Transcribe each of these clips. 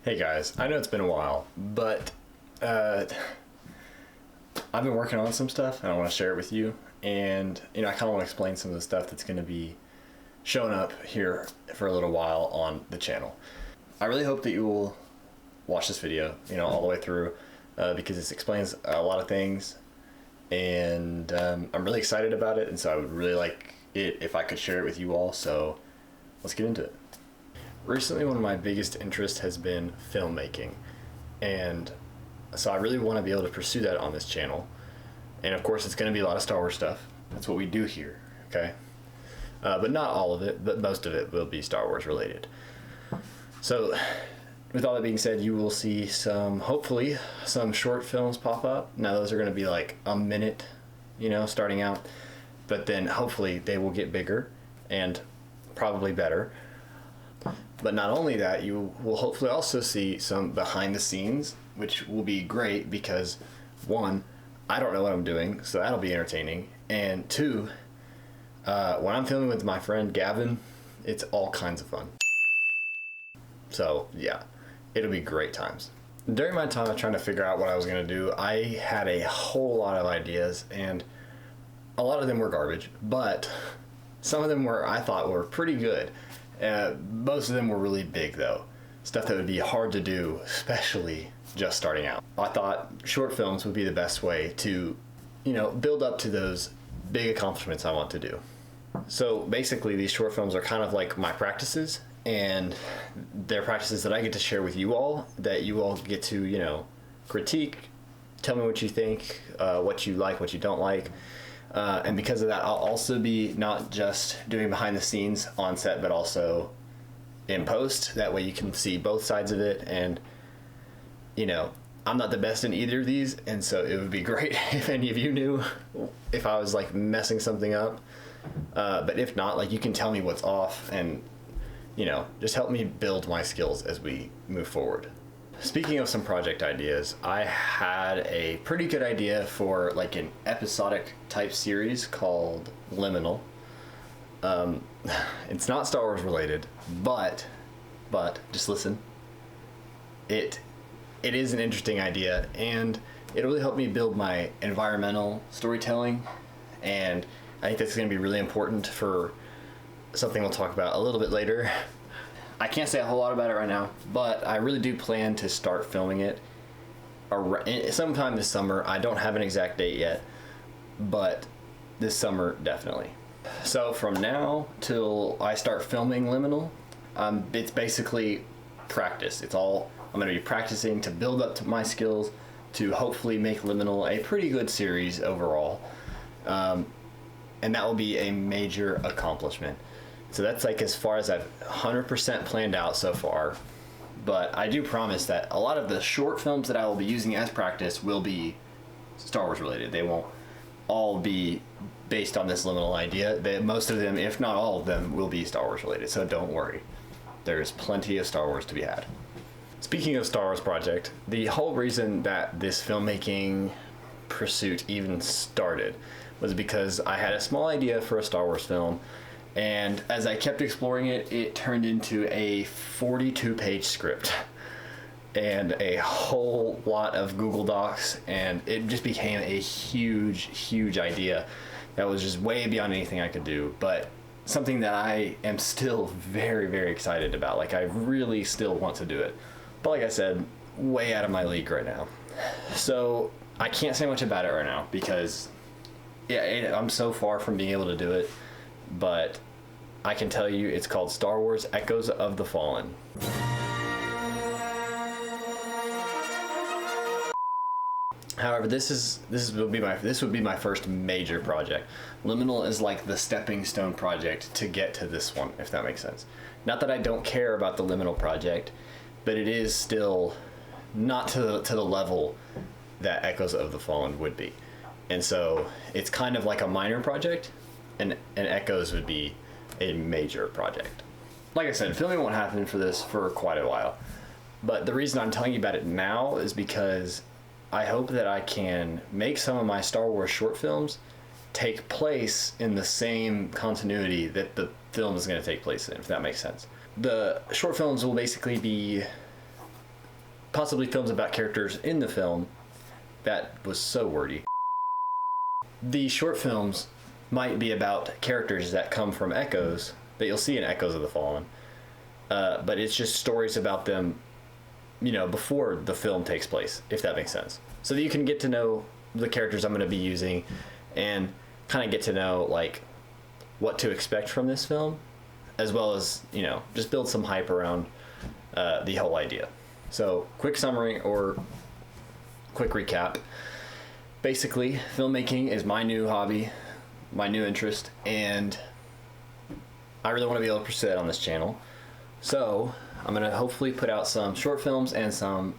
Hey guys, I know it's been a while, but I've been working on some stuff and I want to share it with you. And I kind of want to explain some of the stuff that's going to be showing up here for a little while on the channel. I really hope that you will watch this video, all the way through, because it explains a lot of things, and I'm really excited about it. And so I would really like it if I could share it with you all. So let's get into it. Recently, one of my biggest interests has been filmmaking, and so I really want to be able to pursue that on this channel. And of course, it's going to be a lot of Star Wars stuff. That's what we do here, okay? But not all of it, but most of it will be Star Wars related. So with all that being said, you will see hopefully some short films pop up. Now those are going to be like a minute, starting out, but then hopefully they will get bigger and probably better. But not only that, you will hopefully also see some behind the scenes, which will be great because, one, I don't know what I'm doing, so that'll be entertaining. And two, when I'm filming with my friend Gavin, it's all kinds of fun. So yeah, it'll be great times. During my time of trying to figure out what I was going to do, I had a whole lot of ideas, and a lot of them were garbage, but some of them I thought were pretty good. Most of them were really big though. Stuff that would be hard to do, especially just starting out. I thought short films would be the best way to, build up to those big accomplishments I want to do. So basically these short films are kind of like my practices, and they're practices that I get to share with you all, that you all get to, critique, tell me what you think, what you like, what you don't like. And because of that, I'll also be not just doing behind the scenes on set, but also in post. That way you can see both sides of it. And, I'm not the best in either of these. And so it would be great if any of you knew if I was like messing something up. But if not, you can tell me what's off and, just help me build my skills as we move forward. Speaking of some project ideas, I had a pretty good idea for an episodic type series called Liminal. It's not Star Wars related, but just listen. It is an interesting idea, and it really helped me build my environmental storytelling, and I think that's going to be really important for something we'll talk about a little bit later. I can't say a whole lot about it right now, but I really do plan to start filming it sometime this summer. I don't have an exact date yet, but this summer definitely. So from now till I start filming Liminal, it's basically practice. I'm going to be practicing to build up to my skills to hopefully make Liminal a pretty good series overall. And that will be a major accomplishment. So that's as far as I've 100% planned out so far. But I do promise that a lot of the short films that I will be using as practice will be Star Wars related. They won't all be based on this Liminal idea. Most of them, if not all of them, will be Star Wars related. So don't worry. There's plenty of Star Wars to be had. Speaking of Star Wars project, the whole reason that this filmmaking pursuit even started was because I had a small idea for a Star Wars film. And as I kept exploring it, it turned into a 42-page script and a whole lot of Google Docs, and it just became a huge idea that was just way beyond anything I could do, but something that I am still very excited about. I really still want to do it. But like I said, way out of my league right now. So I can't say much about it right now because I'm so far from being able to do it. But I can tell you it's called Star Wars Echoes of the Fallen. However, this would be my first major project. Liminal is like the stepping stone project to get to this one, if that makes sense. Not that I don't care about the Liminal project, but it is still not to the level that Echoes of the Fallen would be. And so it's kind of like a minor project, and Echoes would be a major project. Like I said, filming won't happen for this for quite a while. But the reason I'm telling you about it now is because I hope that I can make some of my Star Wars short films take place in the same continuity that the film is going to take place in, if that makes sense. The short films will basically be possibly films about characters in the film. That was so wordy. The short films might be about characters that come from Echoes, that you'll see in Echoes of the Fallen. But it's just stories about them, you know, before the film takes place, if that makes sense. So that you can get to know the characters I'm going to be using and kind of get to know, like, what to expect from this film, as well as, you know, just build some hype around the whole idea. So, quick summary or quick recap. Basically, filmmaking is my new hobby, my new interest, and I really want to be able to pursue it on this channel. So, I'm going to hopefully put out some short films and some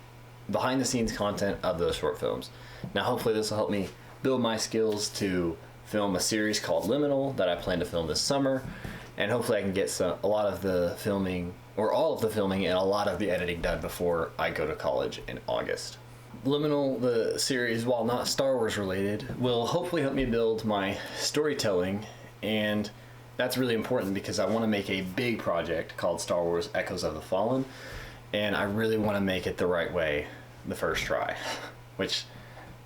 behind the scenes content of those short films. Now, hopefully this will help me build my skills to film a series called Liminal that I plan to film this summer, and hopefully I can get a lot of the filming, or all of the filming and a lot of the editing done before I go to college in August. Liminal, the series, while not Star Wars related, will hopefully help me build my storytelling, and that's really important because I want to make a big project called Star Wars Echoes of the Fallen, and I really want to make it the right way the first try, which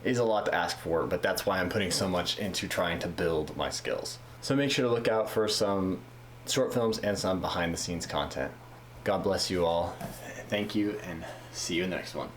is a lot to ask for, but that's why I'm putting so much into trying to build my skills. So make sure to look out for some short films and some behind the scenes content. God bless you all. Thank you, and see you in the next one.